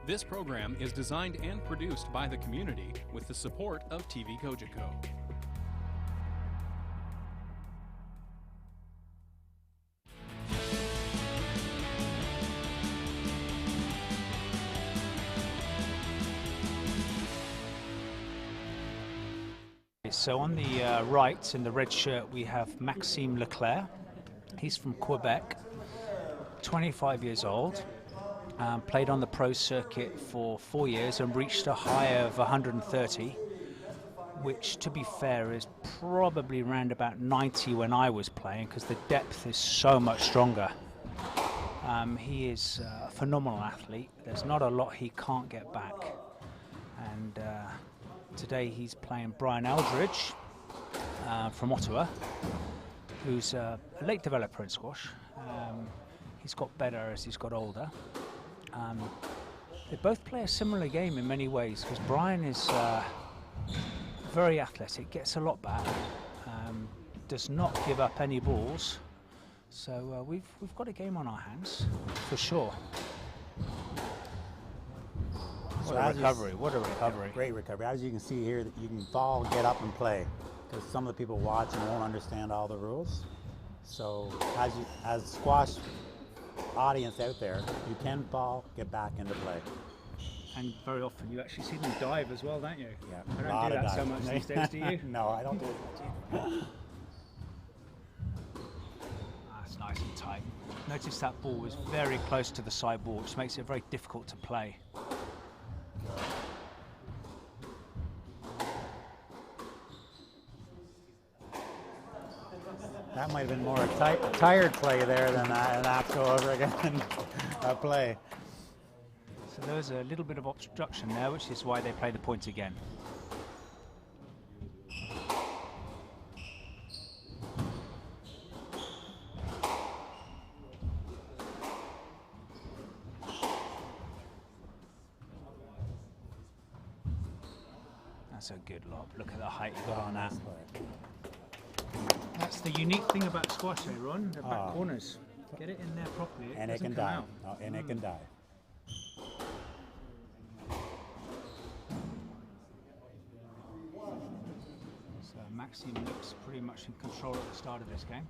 This program is designed and produced by the community with the support of TV Kojiko. So on the right, in the red shirt, we have Maxime Leclair. He's from Quebec, 25 years old, played on the pro circuit for 4 years and reached a high of 130, which, to be fair, is probably around about 90 when I was playing, because the depth is so much stronger. He is a phenomenal athlete. There's not a lot he can't get back. And today he's playing Brian Eldridge from Ottawa, who's a late developer in squash. He's got better as he's got older. They both play a similar game in many ways, because Brian is very athletic, gets a lot back, does not give up any balls. So we've got a game on our hands for sure. What a recovery, what a recovery. Great recovery. As you can see here, you can fall, get up and play, because some of the people watching won't understand all the rules. So as squash audience out there, you can fall, get back into play. And very often you actually see them dive as well, don't you? Yeah, I don't do that so much these days, do you? No, I don't do it much either. That's nice and tight. Notice that ball was very close to the sideboard, which makes it very difficult to play. That might have been more a tired play there than an actual over again play. So there was a little bit of obstruction there, which is why they play the point again. That's a good lob. Look at the height you got on that. That's the unique thing about squash, Ron, the back corners. Get it in there properly, and it can dive. Oh, and it can dive. So Maxime looks pretty much in control at the start of this game.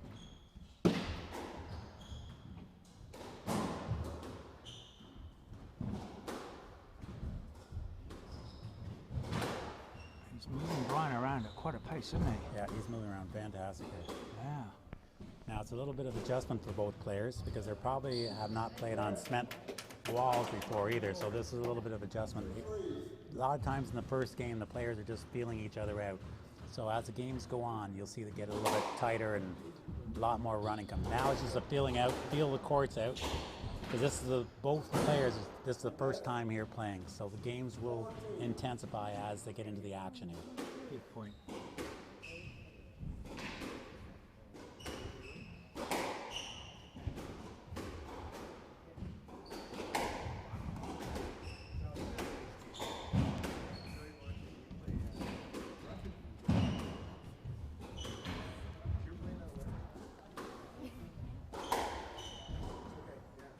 He's moving Brian around at quite a pace, isn't he? Yeah, he's moving around fantastically. Yeah. Now it's a little bit of adjustment for both players, because they probably have not played on cement walls before either, so this is a little bit of adjustment. A lot of times in the first game, the players are just feeling each other out. So as the games go on, you'll see they get a little bit tighter and a lot more running coming. Now it's just a feeling out, feel the courts out, because this is both players, this is the first time here playing, so the games will intensify as they get into the action here. Good point.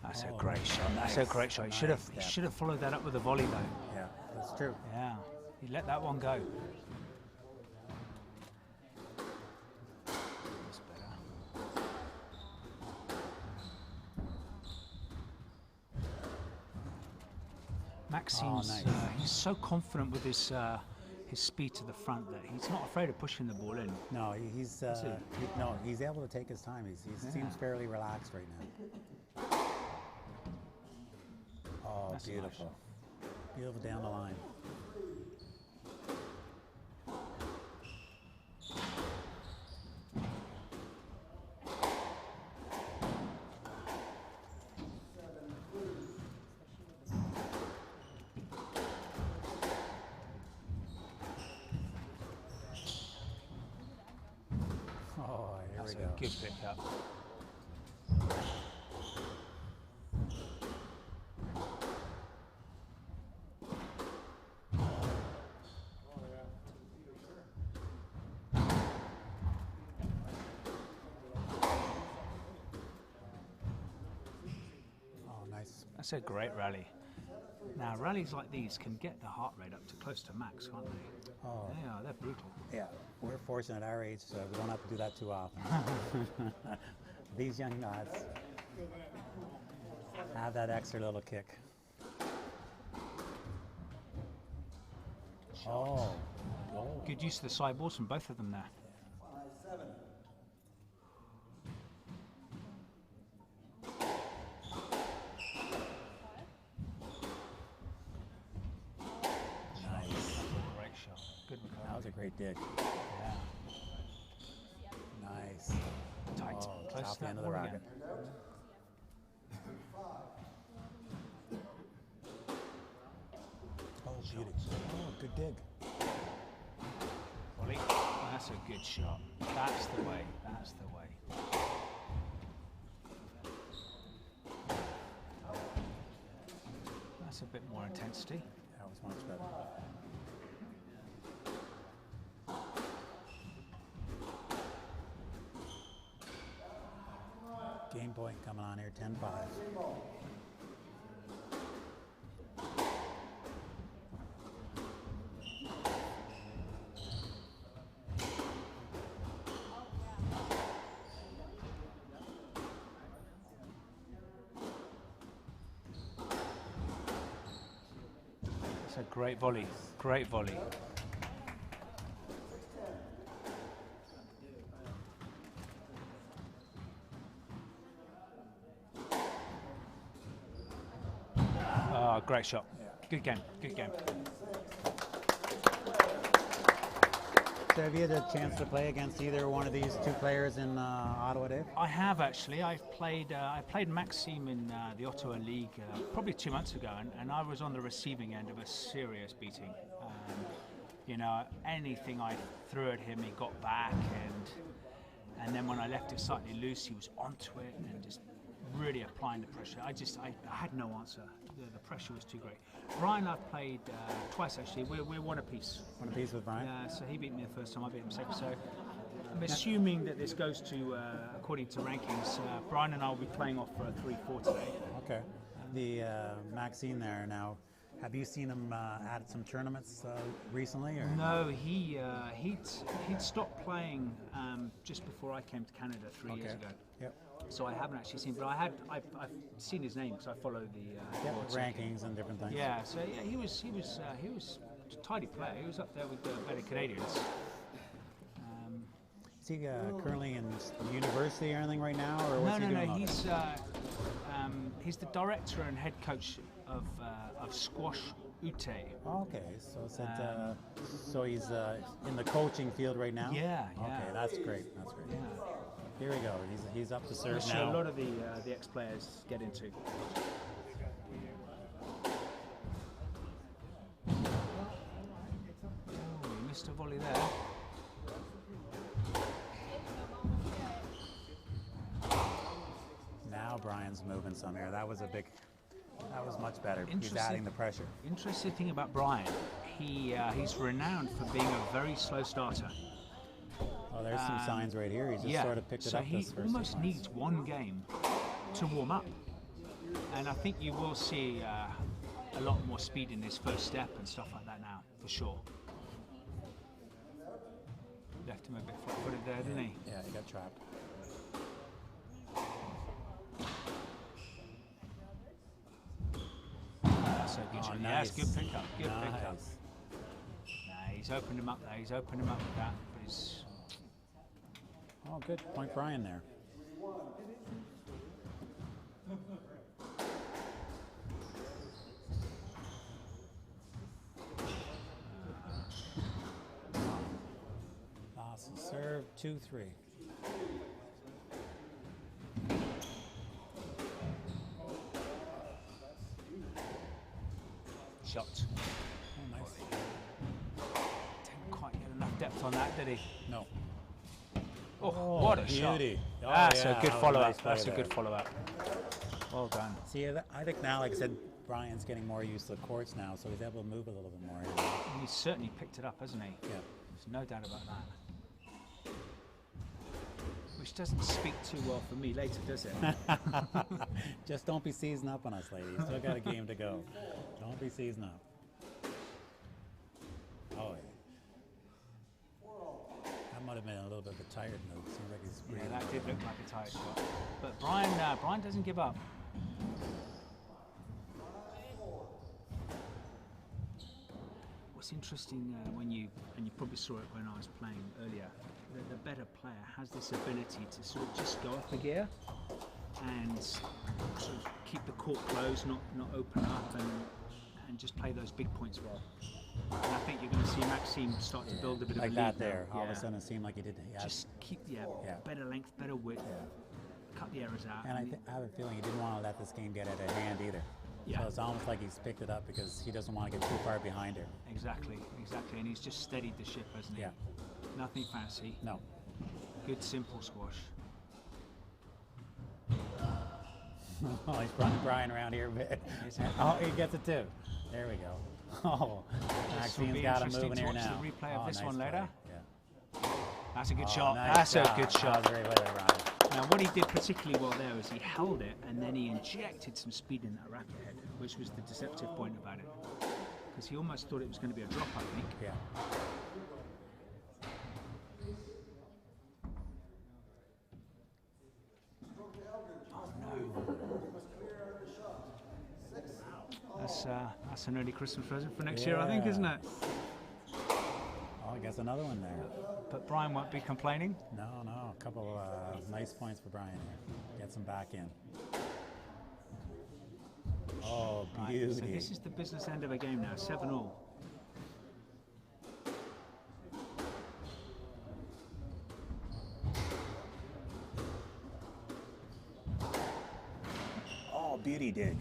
That's a great shot. That's a great shot. He should have followed that up with a volley though. Yeah, that's true. Yeah, he let that one go. That's better. Maxime's he's so confident with his speed to the front that he's not afraid of pushing the ball in. No, he's able to take his time. He seems fairly relaxed right now. Oh, that's beautiful. Nice. Beautiful down the line. Oh, here we go. Good pickup. That's a great rally. Now, rallies like these can get the heart rate up to close to max, can't they? Oh. They're brutal. Yeah, we're fortunate at our age, so we don't have to do that too often. These young lads have that extra little kick. Oh. Good use of the sideboards from both of them there. That was a great dig. Yeah. Nice. Tight. Oh, Close off to the that end of the board racket. again. Oh, beauty. Oh, good dig. Volley. That's a good shot. That's the way. That's the way. That's a bit more intensity. That was much better. Game point coming on here, 10-5. It's a great volley. Great volley. Great shot. Good game. Good game. So have you had a chance to play against either one of these two players in Ottawa, Dave? I have actually. I played Maxime in the Ottawa League probably 2 months ago, and I was on the receiving end of a serious beating. You know, anything I threw at him, he got back, and then when I left it slightly loose, he was onto it and just really applying the pressure. I had no answer. The pressure was too great. Brian, I've played twice actually. We're one apiece. One apiece with Brian? Yeah, so he beat me the first time, I beat him second. So I'm assuming that this goes to, according to rankings, Brian and I will be playing off for a 3-4 today. Okay. The Maxine there now, have you seen him at some tournaments recently? Or? No, he'd stopped playing just before I came to Canada 3 years ago. Yep. So I haven't actually seen, but I've seen his name because I follow the rankings and different things. Yeah, so yeah, he was a tidy player. He was up there with the better Canadians. Is he currently in university or anything right now, or what's he doing? No. He's the director and head coach of Squash Ute. Oh, okay, so so he's in the coaching field right now. Yeah. Okay, that's great. That's great. Yeah. Here we go. He's up to serve Which now. a lot of the ex-players get into. Oh, he missed a volley there. Now Brian's moving some here. That was much better. He's adding the pressure. Interesting thing about Brian, he's renowned for being a very slow starter. Oh, there's some signs right here. He just sort of picked it up. So he almost needs one game to warm up. And I think you will see a lot more speed in his first step and stuff like that now, for sure. Left him a bit flat-footed there, didn't he? Yeah, he got trapped. That's a good shot. Nice. Yes, good pickup. Good Nice. pickup. Nah, he's opened him up there. He's opened him up with that. But he's... Oh, good. Point Brian there. Awesome. Serve 2-3. Shot. Oh, nice. Didn't quite get enough depth on that, did he? No. Oh, what a beauty. shot. Oh, That's yeah, a good that was follow-up. nice play That's a there. good follow-up. Well done. See, I think now, like I said, Brian's getting more used to the courts now, so he's able to move a little bit more. And he's certainly picked it up, hasn't he? Yeah. There's no doubt about that. Which doesn't speak too well for me later, does it? Just don't be seizing up on us, ladies. Still got a game to go. Don't be seizing up. Oh, yeah. That might have been a little bit of a tired move. Seems like he's breathing. Yeah, that did look like a tired shot. But Brian doesn't give up. What's interesting and you probably saw it when I was playing earlier, the better player has this ability to sort of just go up a gear and sort of keep the court closed, not open up, and just play those big points well. And I think you're going to see Maxime start to build a bit of a lead that there. now. All of a sudden it seemed like he did. Just keep better length, better width, cut the errors out. And I have a feeling he didn't want to let this game get out of hand either. Yeah. So it's almost like he's picked it up because he doesn't want to get too far behind her. Exactly. And he's just steadied the ship, hasn't he? Yeah. Nothing fancy. No. Good, simple squash. Oh, he's running Brian around here a bit. Oh, he gets it too. There we go. Oh, Maxine's got him moving here now. The replay of this nice one later. Yeah. That's a good shot. Nice That's a good shot. That was very well, Ryan. Now, what he did particularly well there is he held it and then he injected some speed in that racket head, which was the deceptive point about it. Because he almost thought it was going to be a drop, I think. Yeah. That's an early Christmas present for next year, I think, isn't it? Oh, I guess another one there. But Brian won't be complaining. No, a couple nice points for Brian here. Gets him back in. Oh, beauty. Right, so this is the business end of a game now, 7-all. Oh, beauty dig.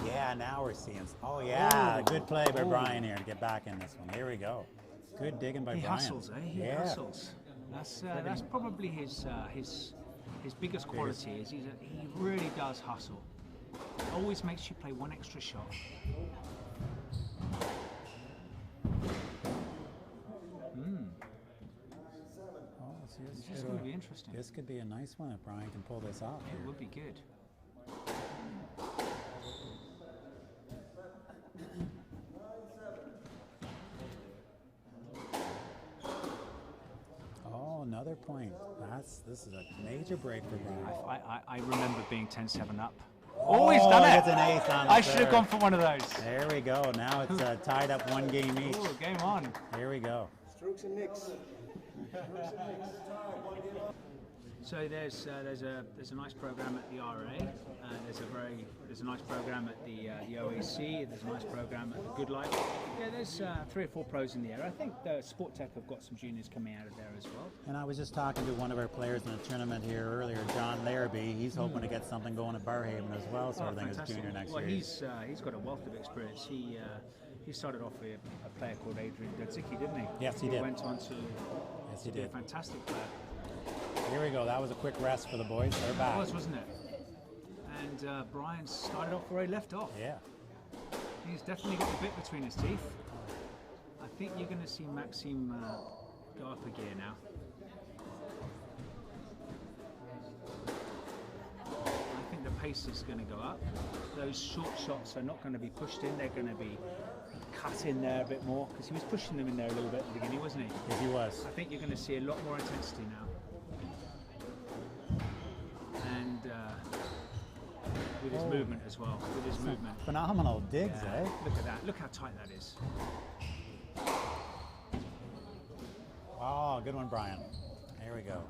Yeah, now we're seeing. Oh, yeah, good play by Brian here to get back in this one. Here we go. Good digging by Brian. He hustles, eh? He hustles. That's probably his biggest quality. Is he really does hustle. Always makes you play one extra shot. Oh, This is going to be interesting. This could be a nice one if Brian can pull this off. It would be good. Oh, another point. This is a major break for Brian. I remember being 10-7 up. Oh, he's done it! It's an ace on the I should have third. gone for one of those. There we go. Now it's tied up one game each. Oh, game on. Here we go. Strokes and nicks. So there's a nice program at the RA. There's a nice program at the OAC. There's a nice program at the Good Life. Yeah, there's 3 or 4 pros in the area. I think the Sport Tech have got some juniors coming out of there as well. And I was just talking to one of our players in a tournament here earlier, John Larrabee. He's hoping to get something going at Barhaven as well, sort of thing, as junior next year. Well, he's got a wealth of experience. He started off with a player called Eldridge, didn't he? Yes, he did. Went on to be a fantastic player. Here we go. That was a quick rest for the boys. They're back. It was, wasn't it? And Brian started off where he left off. Yeah. He's definitely got the bit between his teeth. I think you're going to see Maxime go up a gear now. I think the pace is going to go up. Those short shots are not going to be pushed in. They're going to be cut in there a bit more because he was pushing them in there a little bit at the beginning, wasn't he? Yes, he was. I think you're going to see a lot more intensity now. And with his movement as well. With his movement. Phenomenal digs, eh? Look at that. Look how tight that is. Oh, good one, Brian. There we go.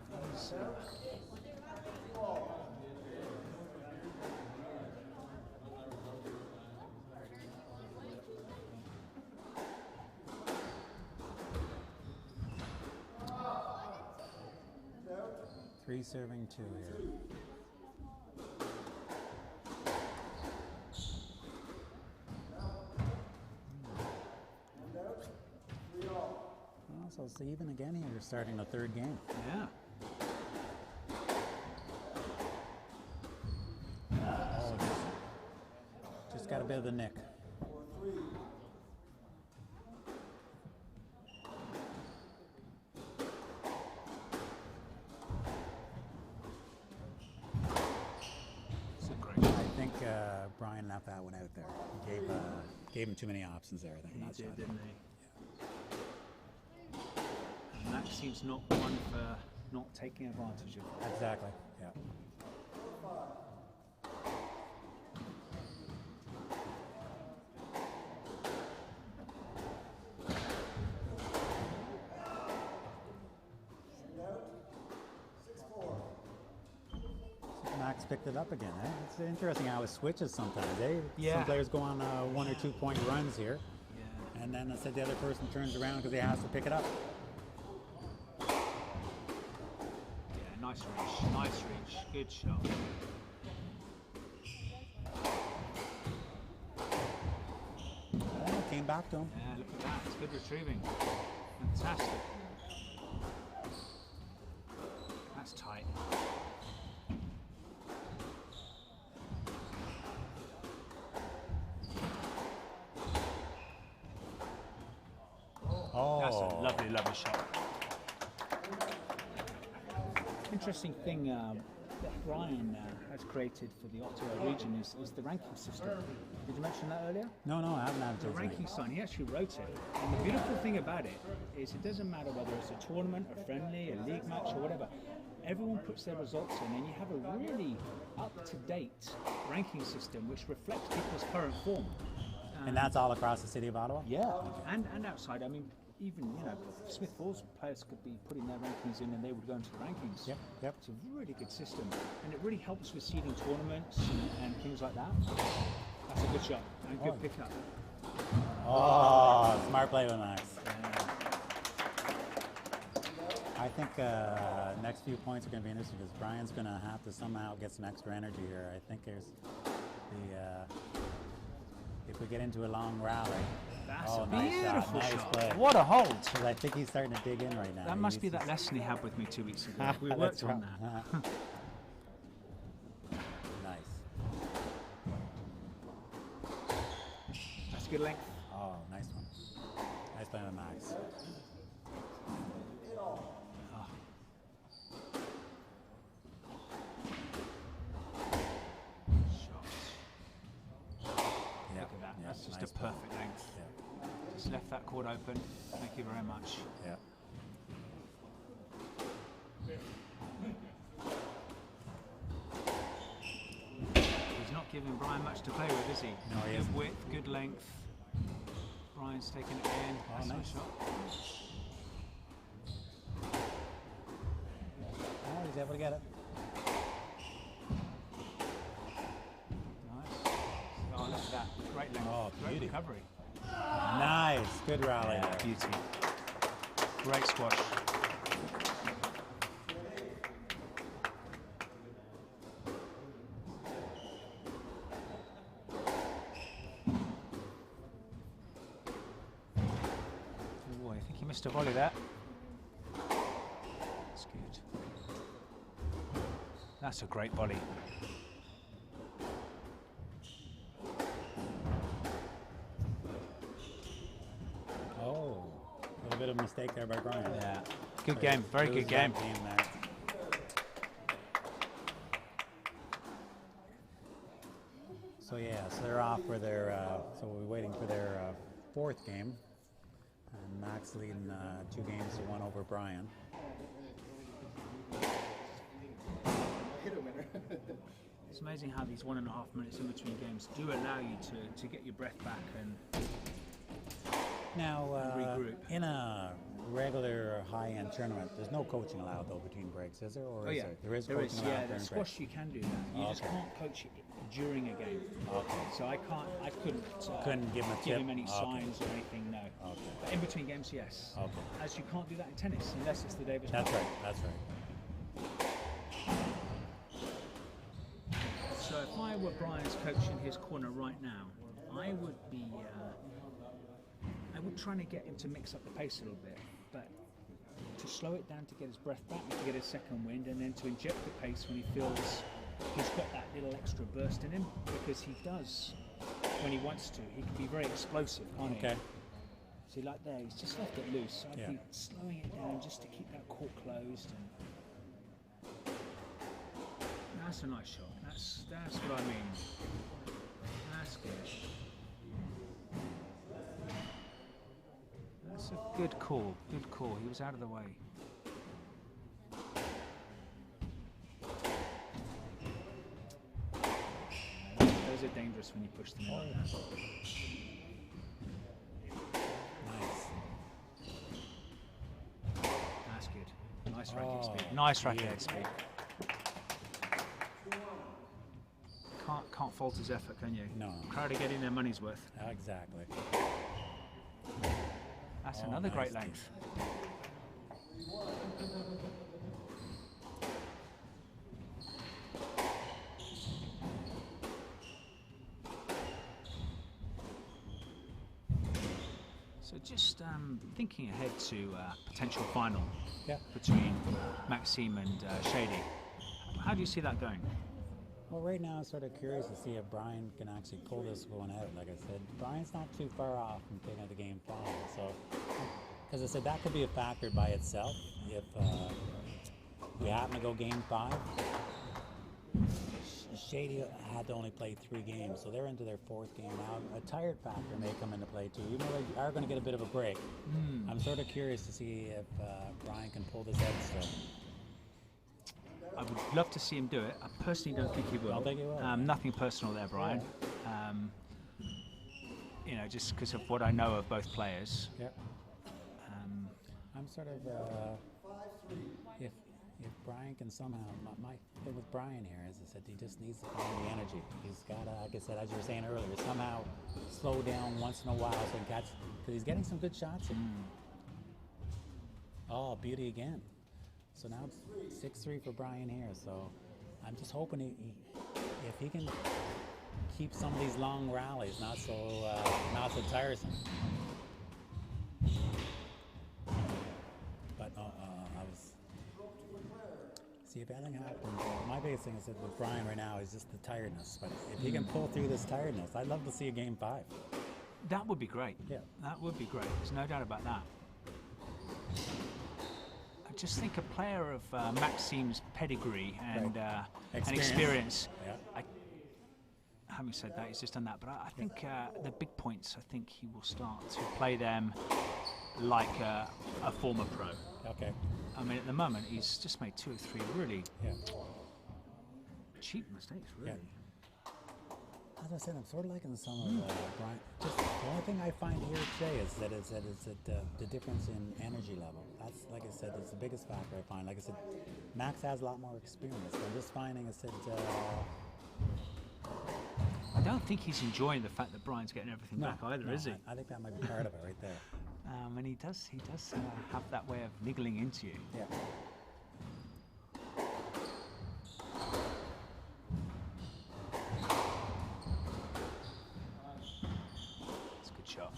Three serving 2 here. So it's even again here, starting the 3rd game. Yeah. Oh, just got a bit of the nick. Brian left that one out there. He gave him too many options there. I think. He did, didn't he? And Maxime's not one for not taking advantage of it. Exactly. Yeah. Max picked it up again. Eh? It's interesting how it switches sometimes. Eh? Yeah. Some players go on 1 or 2 point runs here, Yeah. and then I said the other person turns around because he has to pick it up. Yeah, nice reach. Nice reach. Good shot. Oh, came back to him. Yeah, look at that. It's good retrieving. Fantastic. That's tight. Oh, That's a lovely, lovely shot. Interesting thing that Brian has created for the Ottawa region is the ranking system. Did you mention that earlier? no, I haven't had a The chance to ranking read. sign, he actually wrote it. And the beautiful thing about it is it doesn't matter whether it's a tournament, a friendly, a league match, or whatever. Everyone puts their results in, and you have a really up-to-date ranking system which reflects people's current form. And that's all across the city of Ottawa? Yeah, and outside. I mean, even Smith Falls players could be putting their rankings in, and they would go into the rankings. Yep. It's a really good system, and it really helps with seeding tournaments and things like that. That's a good shot and good pickup. Oh, smart play with Max. I think next few points are going to be interesting because Brian's going to have to somehow get some extra energy here. I think there's if we get into a long rally. That's a nice beautiful shot. Nice shot. play. What a hold! 'Cause I think he's starting to dig in right now. That must be that lesson he had with me 2 weeks ago. We That's worked on right. that. Nice. That's good length. Oh, nice one. Nice play with Max. Look at that. That's just nice a perfect length. Yeah. Just left that court open. Thank you very much. Yeah. He's not giving Brian much to play with, is he? No, he Good isn't. width, good length. Brian's taking it in. That's a nice. shot. Oh, he's able to get it. Nice. Oh, look at that. Great length. Oh, Great beauty. recovery. Nice. Good rally there. Beauty. Great squash. Oh, I think he missed a volley there. That's good. That's a great volley. Oh, a little bit of a mistake there by Brian. Yeah. Good game. Very good game. There. So yeah, so they're off for their. So we're waiting for their fourth game, and Max leading 2 games to 1 over Brian. It's amazing how these 1.5 minutes in between games do allow you to get your breath back and Now, regroup. in a regular high-end tournament, there's no coaching allowed though between breaks, is there? Or oh is yeah, there is coaching allowed yeah. during The breaks? squash you can do that. You just Okay. can't coach it during a game. Okay. So I couldn't Couldn't give him a give tip? him any Okay. signs or anything. No. Okay. But in between games, yes. Okay. As you can't do that in tennis unless it's the Davis That's Cup. right. That's right. So if I were Brian's coach in his corner right now, I would be. I would try to get him to mix up the pace a little bit, but to slow it down to get his breath back and to get his second wind, and then to inject the pace when he feels he's got that little extra burst in him, because he does when he wants to. He can be very explosive, can't he? Okay. See, like there, he's just left it loose. I'd Yeah. be slowing it down just to keep that court closed. And that's a nice shot. That's what I mean. That's good. That's a good call. Good call. He was out of the way. Those are dangerous when you push them in like that. Nice. That's good. Nice racket speed. Nice racket speed. Can't fault his effort, can you? No. Crowd are getting their money's worth. Exactly. That's another nice great length. So just thinking ahead to potential final between Maxime and Shady. How do you see that going? Well, right now I'm sort of curious to see if Brian can actually pull this one out. Like I said, Brian's not too far off from taking out the game 5. So, as I said, that could be a factor by itself. If we happen to go game 5, Shady had to only play 3 games, so they're into their 4th game now. A tired factor may come into play too. Even though they are going to get a bit of a break, I'm sort of curious to see if Brian can pull this out still. I would love to see him do it. I personally don't think he will. I don't think he will. Nothing personal there, Brian. You know, just because of what I know of both players. Yeah. I'm sort of if Brian can somehow. My thing with Brian here is, I said, he just needs to find the energy. He's got to, like I said, as you were saying earlier, somehow slow down once in a while so he can catch, because he's getting some good shots. Oh, beauty again. So now it's 6-3 for Brian here. So I'm just hoping if he can keep some of these long rallies not so tiresome. But see if anything happens. My biggest thing is that with Brian right now is just the tiredness. But if he can pull through this tiredness, I'd love to see a game 5. That would be great. Yeah, that would be great. There's no doubt about that. I just think a player of Maxime's pedigree and experience. Yeah. Having said that, he's just done that. But I think the big points, I think he will start to play them like a former pro. Okay. I mean, at the moment, he's just made 2 or 3 really cheap mistakes, really. Yeah. As I said, I'm sort of liking some of Brian. Just the only thing I find here today is that the difference in energy level. That's, like I said, it's the biggest factor I find. Like I said, Max has a lot more experience. I'm just finding, I said, I don't think he's enjoying the fact that Brian's getting everything back either, is he? I think that might be part of it right there. And he does have that way of niggling into you. Yeah. It's a good shot.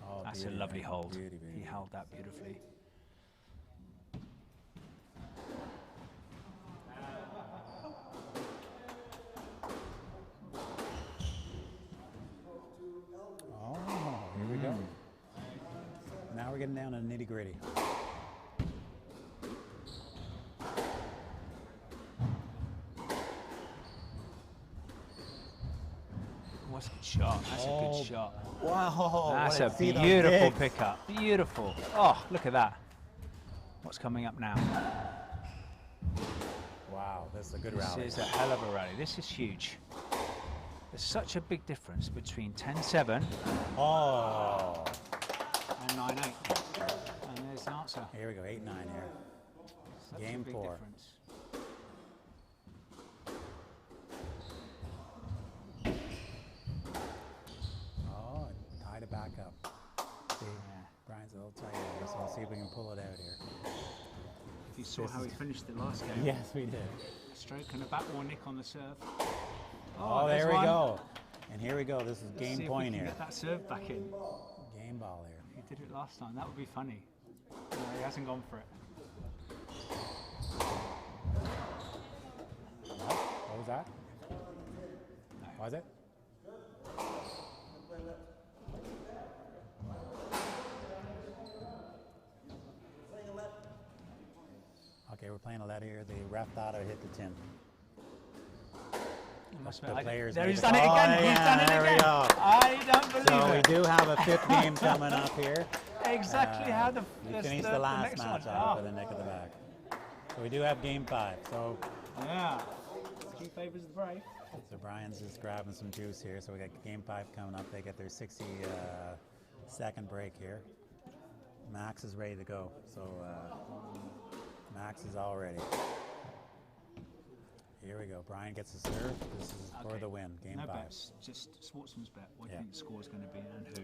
Oh, that's beauty, a lovely hold. Beauty. He held that beautifully. Now we're getting down to the nitty-gritty. What's a good shot? That's a good shot. Wow. That's a beautiful pickup. Beautiful. Oh, look at that. What's coming up now? Wow, this is a good rally. This is a hell of a rally. This is huge. There's such a big difference between 10-7 and 9-8. And there's the answer. Here we go, 8-9 here. Such Game a big 4. difference. Oh, tied it back up. See, Brian's a little tight here, so I'll see if we can pull it out here. If you saw how he finished the last game. Yes, we did. A stroke and a backward nick on the serve. Oh, there we go. And here we go. This is game point here. Get that serve back in. Game ball here. He did it last time. That would be funny. No, he hasn't gone for it. What was that? No. Was it? Okay, we're playing a lead here. The ref thought I hit the tin. The players there made he's it. done it again. He's done it there again. we go. I don't believe So it. we do have a 5th game coming up here. Exactly how the We this- finished the last next match one. off with a nick of the back. So we do have game 5. So Yeah. He favors the brave. Brian's just grabbing some juice here. So we got game 5 coming up. They get their 60-second break here. Max is ready to go. So Max is all ready. Here we go. Brian gets a serve. This is for the win. Game 5. Bets, just sportsman's bet. What do you think the score is going to be and who?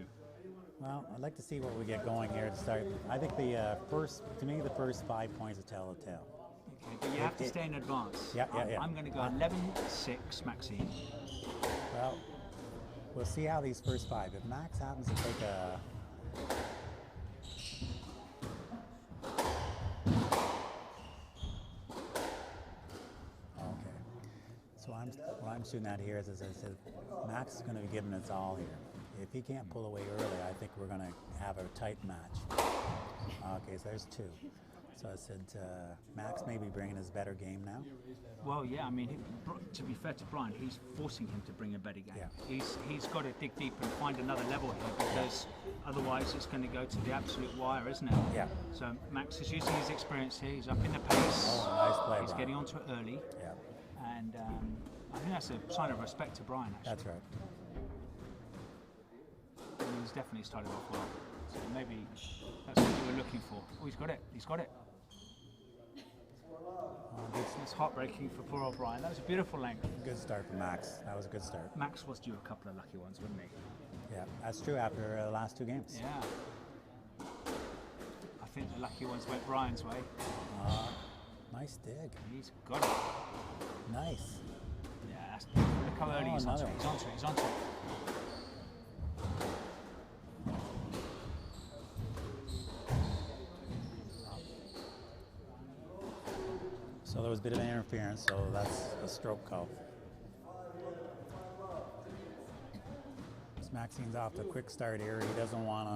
Well, I'd like to see what we get going here to start. I think the first 5 points will tell the tale. Okay, but you have to stay in advance. Yeah. I'm going to go 11-6, Maxine. Well, we'll see how these first 5. If Max happens to take a... Okay. So what I'm shooting at here is, as I said, Max is going to be giving us all here. If he can't pull away early, I think we're going to have a tight match. Okay, so there's 2. So I said, Max may be bringing his better game now. Well, yeah, I mean, to be fair to Brian, he's forcing him to bring a better game. Yeah. He's got to dig deep and find another level here because otherwise it's going to go to the absolute wire, isn't it? Yeah. So Max is using his experience here. He's up in the pace. Oh, nice play, He's Brian. getting onto it early. Yeah, And I think that's a sign of respect to Brian, actually. that's right. And he's definitely started off well. So maybe that's what you were looking for. Oh, he's got it. He's got it. It's heartbreaking for poor old Brian. That was a beautiful length. Good start for Max. That was a good start. Max was due a couple of lucky ones, wouldn't he? Yeah, that's true after the last 2 games. Yeah. I think the lucky ones went Brian's way. Nice dig. He's got it. Nice. Yeah, that's, look how early he's onto another it. He's onto it. He's onto it. So there was a bit of interference, so that's a stroke call. Maxine's off to a quick start here. He doesn't want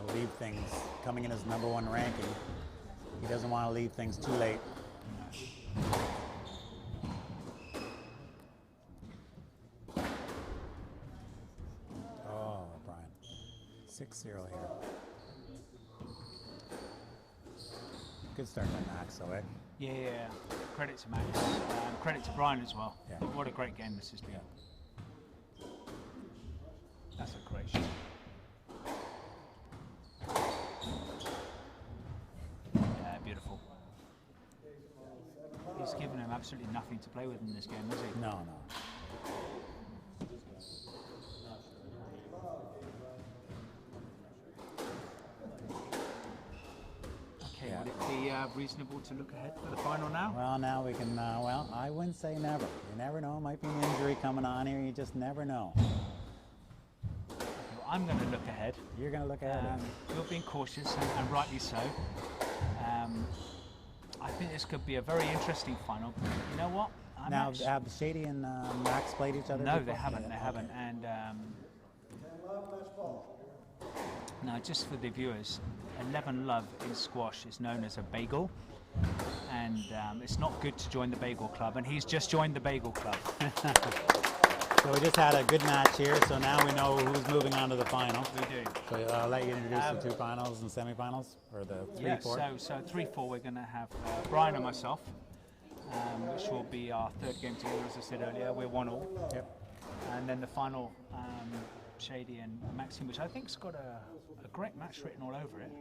to leave things, coming in his #1 ranking, he doesn't want to leave things too late. Oh, Brian. 6-0 here. Good start by Max, though, eh? Yeah. Credit to Max. Credit to Brian as well. Yeah. What a great game this has been. Yeah. That's a great shot. Yeah, beautiful. He's given him absolutely nothing to play with in this game, has he? No. Okay, Yeah. would it be reasonable to look ahead for the final now? Well, now we can, well, I wouldn't say never. You never know. Might be an injury coming on here. You just never know. Well, I'm going to look ahead. You're going to look ahead. You're being cautious, and rightly so. I think this could be a very interesting final. But you know what? Now, have Shady and Max played each other No, before? they haven't. Yeah, They okay. haven't. And now, just for the viewers, 11 Love in squash is known as a bagel, and it's not good to join the bagel club. And he's just joined the bagel club. So we just had a good match here, so now we know who's moving on to the final. We do. So I'll let you introduce the 2 finals and semifinals, or the 3, Yeah. 4. So 3-4. We're going to have Brian and myself, which will be our 3rd game together. As I said earlier, we're 1-1. Yep. And then the final, Shady and Maxime, which I think's got a great match written all over it.